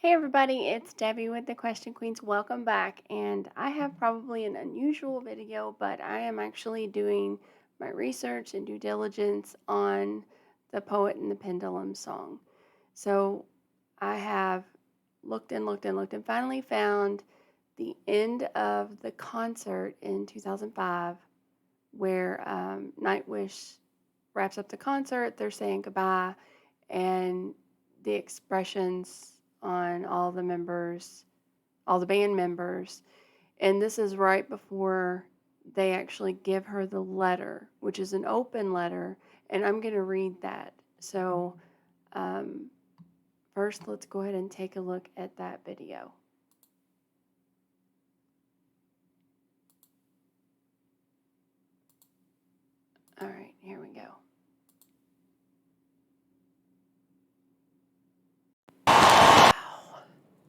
Hey everybody, it's Debbie with the Question Queens. Welcome back. And I have probably an unusual video, but I am actually doing my research and due diligence on the Poet and the Pendulum song. So I have looked and looked and looked and finally found the end of the concert in 2005 where Nightwish wraps up the concert. They're saying goodbye, and the expressions on all the band members. And this is right before they actually give her the letter, which is an open letter. And I'm going to read that. So, um, first, let's go ahead and take a look at that video. All right, here we go. Wow.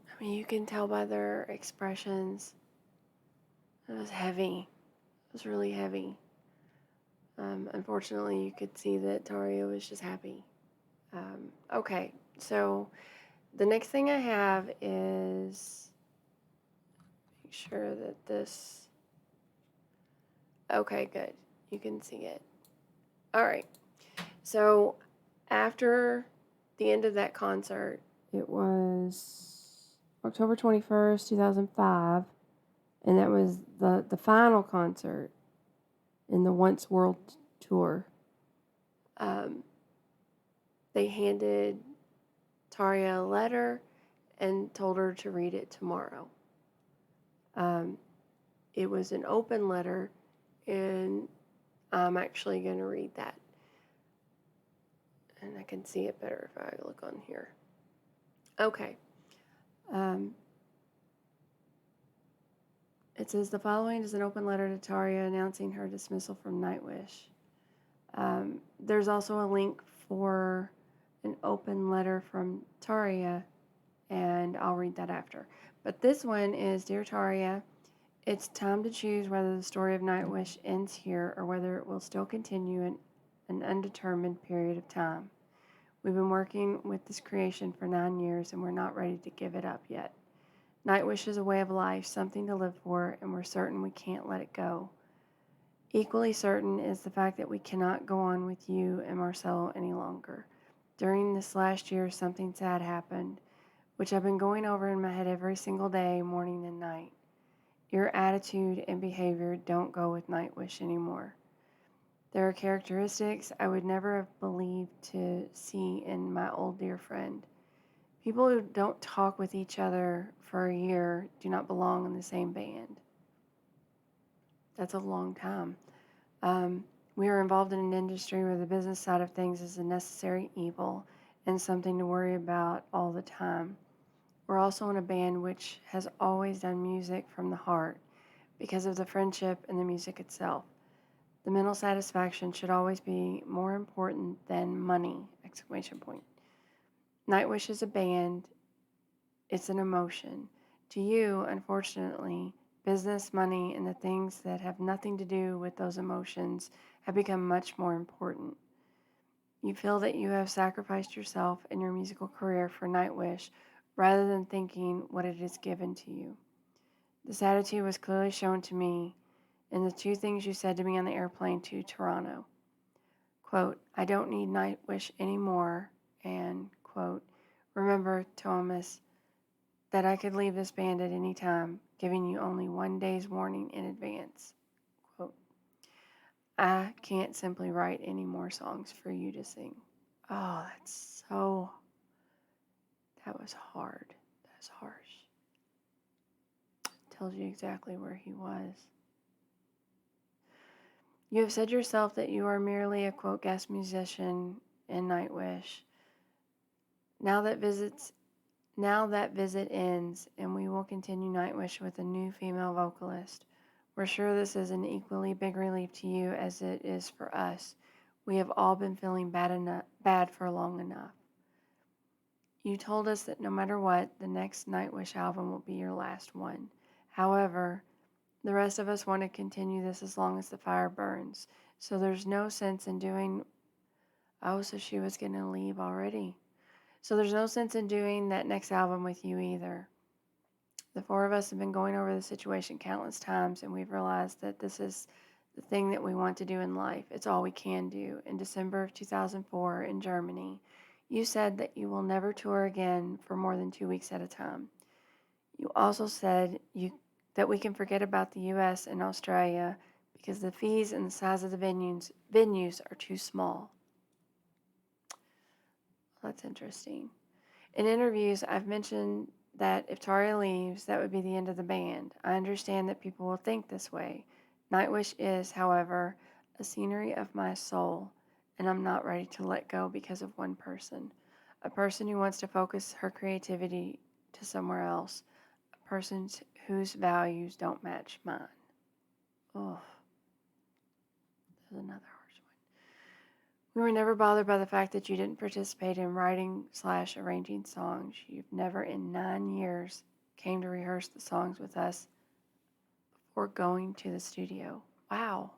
I mean, you can tell by their expressions. It was heavy. It was really heavy. Unfortunately, you could see that Taria was just happy. Okay, so the next thing I have is make sure that this. Okay, good. You can see it. All right. So after the end of that concert, it was October 21st, 2005, and that was the final concert in the Once World Tour. They handed Taria a letter and told her to read it tomorrow. It was an open letter, and I'm actually going to read that. And I can see it better if I look on here. Okay. It says the following is an open letter to Taria announcing her dismissal from Nightwish. There's also a link for an open letter from Taria, and I'll read that after. But this one is, Dear Taria, it's time to choose whether the story of Nightwish ends here or whether it will still continue in an undetermined period of time. We've been working with this creation for 9 years and we're not ready to give it up yet. Nightwish is a way of life, something to live for, and we're certain we can't let it go. Equally certain is the fact that we cannot go on with you and Marcelo any longer. During this last year, something sad happened, which I've been going over in my head every single day, morning and night. Your attitude and behavior don't go with Nightwish anymore. There are characteristics I would never have believed to see in my old dear friend. People who don't talk with each other for a year do not belong in the same band. That's a long time. We are involved in an industry where the business side of things is a necessary evil and something to worry about all the time. We're also in a band which has always done music from the heart because of the friendship and the music itself. The mental satisfaction should always be more important than money! Exclamation point. Nightwish is a band. It's an emotion. To you, unfortunately, business, money, and the things that have nothing to do with those emotions have become much more important. You feel that you have sacrificed yourself and your musical career for Nightwish rather than thinking what it has given to you. This attitude was clearly shown to me in the two things you said to me on the airplane to Toronto. Quote, I don't need Nightwish anymore, and, quote, remember, Thomas, that I could leave this band at any time, giving you only 1 day's warning in advance. Quote, I can't simply write any more songs for you to sing. Oh, that was hard. That's harsh. Tells you exactly where he was. You have said yourself that you are merely a, quote, guest musician in Nightwish. Now that visit ends, and we will continue Nightwish with a new female vocalist. We're sure this is an equally big relief to you as it is for us. We have all been feeling bad for long enough. You told us that no matter what, the next Nightwish album will be your last one. However, the rest of us want to continue this as long as the fire burns. So there's no sense in doing... Oh, so she was going to leave already. So there's no sense in doing that next album with you either. The four of us have been going over the situation countless times, and we've realized that this is the thing that we want to do in life. It's all we can do. In December of 2004 in Germany, you said that you will never tour again for more than 2 weeks at a time. You also said that we can forget about the US and Australia because the fees and the size of the venues are too small. That's interesting. In interviews, I've mentioned that if Taria leaves, that would be the end of the band. I understand that people will think this way. Nightwish is, however, a scenery of my soul, and I'm not ready to let go because of one person. A person who wants to focus her creativity to somewhere else. A person whose values don't match mine. Oh, there's another harsh one. We were never bothered by the fact that you didn't participate in writing/arranging songs. You've never in 9 years came to rehearse the songs with us before going to the studio. Wow.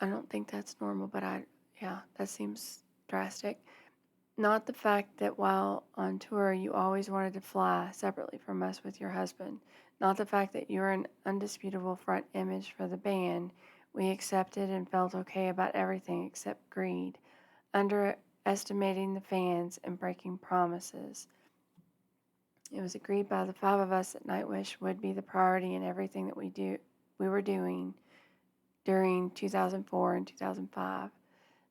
I don't think that's normal, but yeah, that seems drastic. Not the fact that while on tour you always wanted to fly separately from us with your husband. Not the fact that you were an undisputable front image for the band. We accepted and felt okay about everything except greed, underestimating the fans, and breaking promises. It was agreed by the five of us that Nightwish would be the priority in everything that we were doing during 2004 and 2005.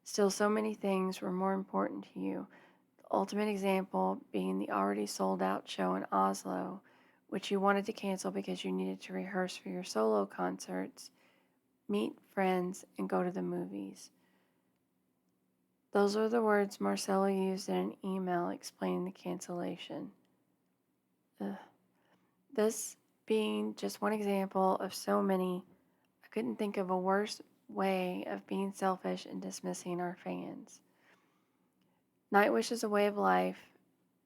Still, so many things were more important to you. The ultimate example being the already sold out show in Oslo, which you wanted to cancel because you needed to rehearse for your solo concerts, meet friends, and go to the movies. Those are the words Marcelo used in an email explaining the cancellation. Ugh. This being just one example of so many, I couldn't think of a worse way of being selfish and dismissing our fans. Nightwish is a way of life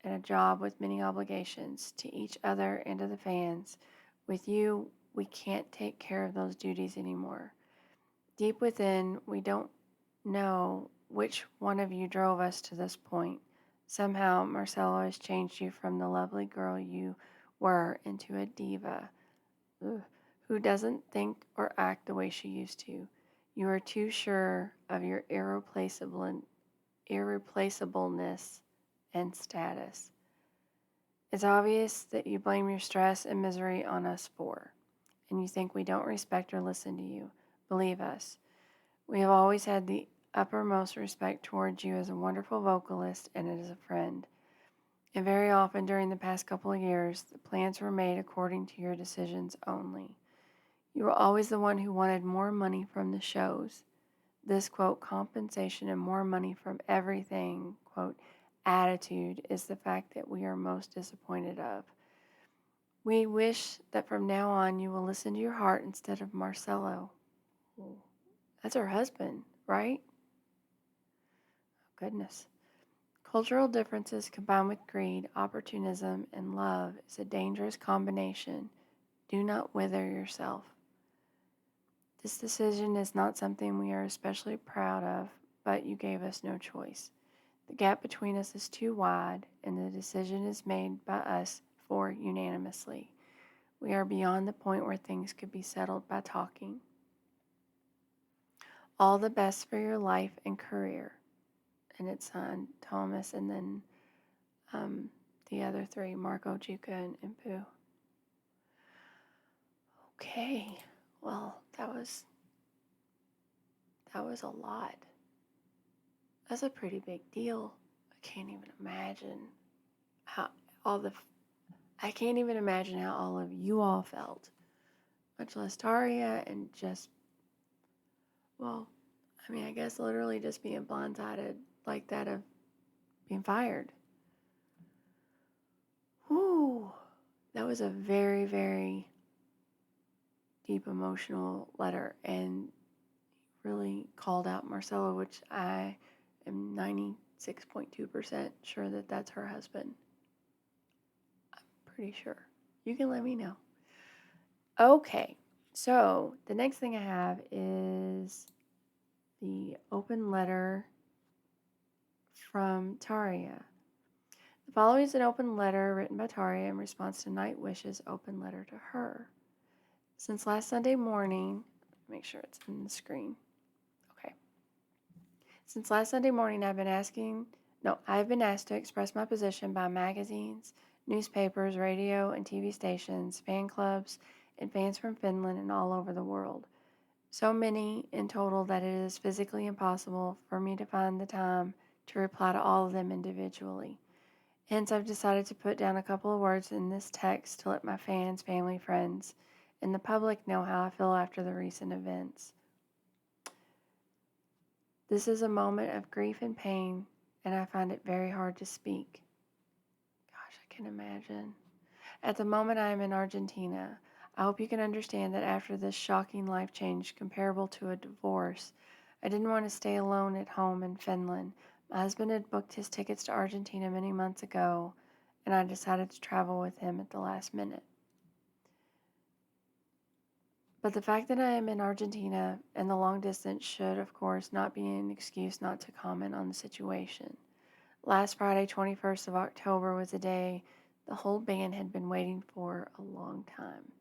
and a job with many obligations to each other and to the fans. With you, we can't take care of those duties anymore. Deep within, we don't know which one of you drove us to this point. Somehow, Marcelo has changed you from the lovely girl you were into a diva who doesn't think or act the way she used to. You are too sure of your irreplaceableness and status. It's obvious that you blame your stress and misery on us four, and you think we don't respect or listen to you. Believe us, we have always had the uppermost respect towards you as a wonderful vocalist and as a friend. And very often during the past couple of years, the plans were made according to your decisions only. You were always the one who wanted more money from the shows. This, quote, compensation and more money from everything, quote, attitude is the fact that we are most disappointed of. We wish that from now on you will listen to your heart instead of Marcelo. That's her husband, right? Oh, goodness. Cultural differences combined with greed, opportunism, and love is a dangerous combination. Do not wither yourself. This decision is not something we are especially proud of, but you gave us no choice. The gap between us is too wide, and the decision is made by us four unanimously. We are beyond the point where things could be settled by talking. All the best for your life and career. And it's signed Thomas and then the other three, Marco, Juka, and Pooh. Okay, well, that was a lot. That's a pretty big deal. I can't even imagine how I can't even imagine how all of you all felt, much less Taria, and just, well, I mean, I guess literally just being blindsided like that of being fired. Whew, that was a very, very deep emotional letter, and really called out Marcella, which I am 96.2% sure that that's her husband. I'm pretty sure. You can let me know. Okay, so the next thing I have is the open letter from Taria. The following is an open letter written by Taria in response to Nightwish's open letter to her. Since last Sunday morning, make sure it's in the screen. Okay. Since last Sunday morning, I've been asked to express my position by magazines, newspapers, radio and TV stations, fan clubs, and fans from Finland and all over the world. So many in total that it is physically impossible for me to find the time to reply to all of them individually. Hence, I've decided to put down a couple of words in this text to let my fans, family, friends, and the public know how I feel after the recent events. This is a moment of grief and pain, and I find it very hard to speak. Gosh, I can imagine. At the moment, I am in Argentina. I hope you can understand that after this shocking life change comparable to a divorce, I didn't want to stay alone at home in Finland. My husband had booked his tickets to Argentina many months ago, and I decided to travel with him at the last minute. But the fact that I am in Argentina and the long distance should, of course, not be an excuse not to comment on the situation. Last Friday, 21st of October, was a day the whole band had been waiting for a long time.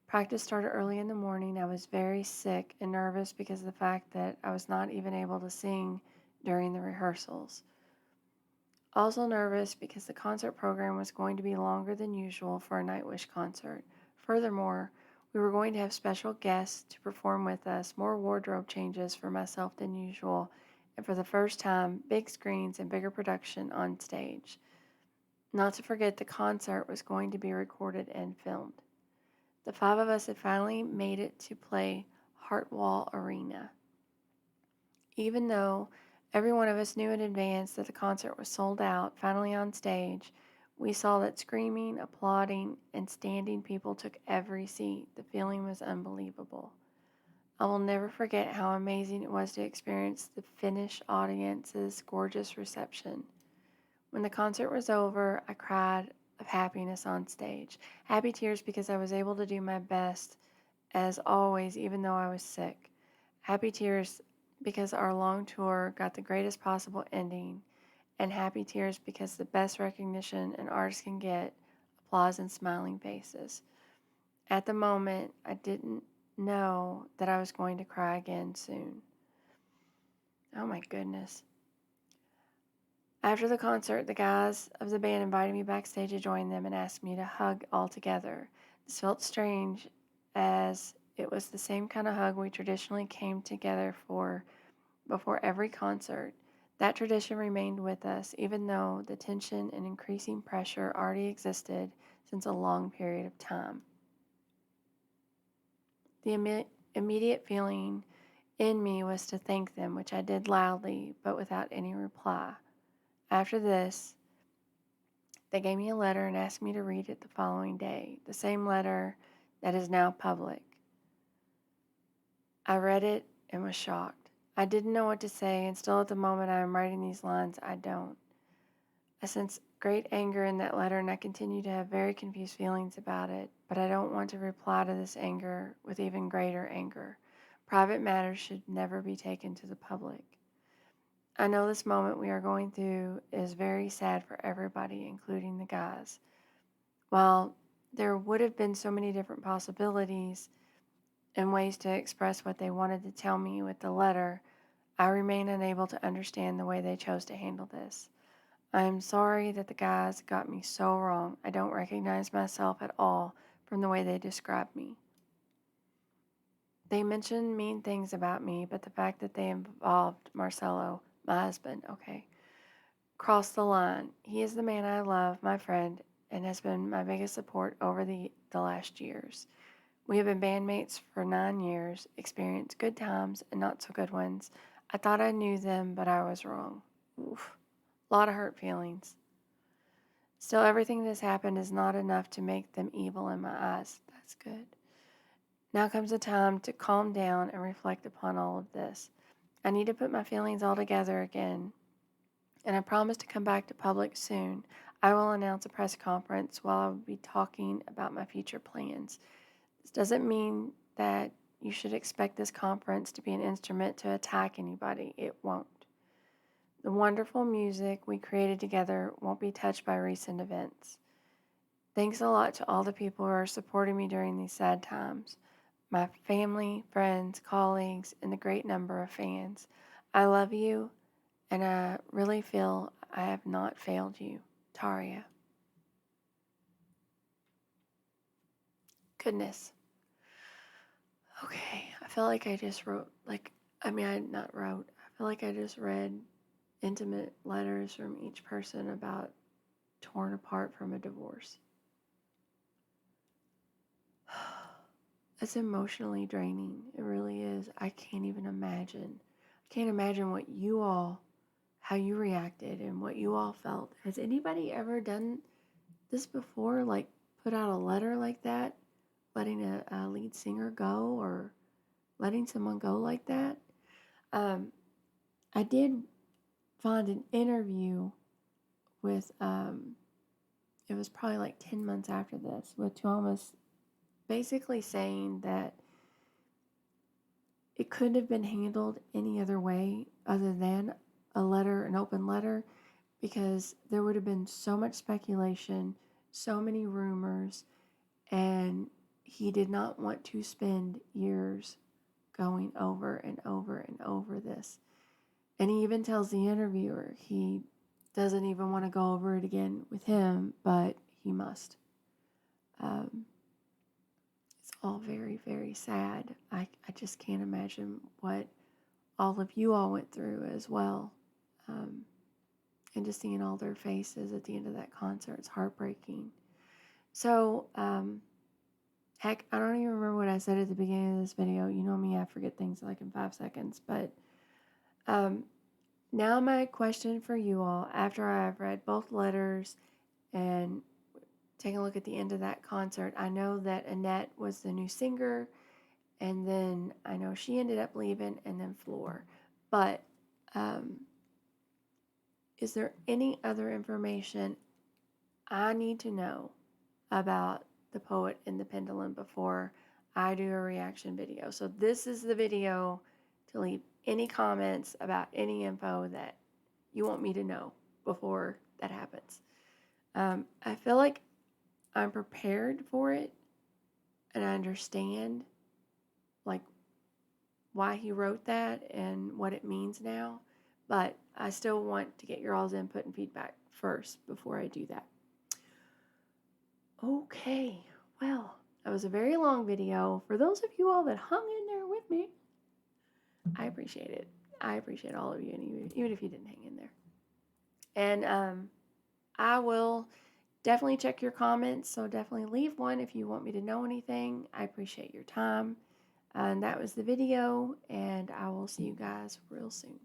Practice started early in the morning. I was very sick and nervous because of the fact that I was not even able to sing during the rehearsals. Also nervous because the concert program was going to be longer than usual for a Nightwish concert. Furthermore, we were going to have special guests to perform with us, more wardrobe changes for myself than usual, and for the first time, big screens and bigger production on stage. Not to forget, the concert was going to be recorded and filmed. The 5 of us had finally made it to play Hartwall Arena. Even though every one of us knew in advance that the concert was sold out, finally on stage, we saw that screaming, applauding, and standing people took every seat. The feeling was unbelievable. I will never forget how amazing it was to experience the Finnish audience's gorgeous reception. When the concert was over, I cried of happiness on stage. Happy tears because I was able to do my best, as always, even though I was sick. Happy tears because our long tour got the greatest possible ending, and happy tears because the best recognition an artist can get, applause and smiling faces. At the moment, I didn't know that I was going to cry again soon. Oh my goodness. After the concert, the guys of the band invited me backstage to join them and asked me to hug all together. This felt strange, as it was the same kind of hug we traditionally came together for before every concert. That tradition remained with us, even though the tension and increasing pressure already existed since a long period of time. The immediate feeling in me was to thank them, which I did loudly, but without any reply. After this, they gave me a letter and asked me to read it the following day, the same letter that is now public. I read it and was shocked. I didn't know what to say, and still at the moment I am writing these lines, I don't. I sense great anger in that letter, and I continue to have very confused feelings about it, but I don't want to reply to this anger with even greater anger. Private matters should never be taken to the public. I know this moment we are going through is very sad for everybody, including the guys. While there would have been so many different possibilities and ways to express what they wanted to tell me with the letter, I remain unable to understand the way they chose to handle this. I am sorry that the guys got me so wrong. I don't recognize myself at all from the way they described me. They mentioned mean things about me, but the fact that they involved Marcelo, my husband, crossed the line. He is the man I love, my friend, and has been my biggest support over the last years. We have been bandmates for 9 years, experienced good times and not so good ones. I thought I knew them, but I was wrong. Oof. A lot of hurt feelings. Still, everything that has happened is not enough to make them evil in my eyes. That's good. Now comes the time to calm down and reflect upon all of this. I need to put my feelings all together again, and I promise to come back to public soon. I will announce a press conference while I will be talking about my future plans. This doesn't mean that you should expect this conference to be an instrument to attack anybody. It won't. The wonderful music we created together won't be touched by recent events. Thanks a lot to all the people who are supporting me during these sad times. My family, friends, colleagues, and the great number of fans. I love you, and I really feel I have not failed you. Taria. Goodness. Okay, I feel like I just wrote, I not wrote, I feel like I just read intimate letters from each person about torn apart from a divorce. It's emotionally draining. It really is. I can't even imagine. I can't imagine how you reacted and what you all felt. Has anybody ever done this before? Like, put out a letter like that? Letting a lead singer go, or letting someone go like that? I did find an interview with, it was probably like 10 months after this, with Thomas basically saying that it couldn't have been handled any other way other than an open letter, because there would have been so much speculation, so many rumors, and he did not want to spend years going over and over and over this. And he even tells the interviewer he doesn't even want to go over it again with him, but he must. It's all very, very sad. I just can't imagine what all of you all went through as well. And just seeing all their faces at the end of that concert, it's heartbreaking. So, heck, I don't even remember what I said at the beginning of this video. You know me, I forget things like in 5 seconds. But now my question for you all, after I've read both letters and taken a look at the end of that concert, I know that Annette was the new singer, and then I know she ended up leaving, and then Floor. But is there any other information I need to know about the Poet and the Pendulum before I do a reaction video? So this is the video to leave any comments about any info that you want me to know before that happens. I feel like I'm prepared for it, and I understand like why he wrote that and what it means now, but I still want to get your all's input and feedback first before I do that. Okay, well, that was a very long video. For those of you all that hung in there with me, I appreciate it. I appreciate all of you, and even if you didn't hang in there. And I will definitely check your comments, so definitely leave one if you want me to know anything. I appreciate your time. And that was the video, and I will see you guys real soon.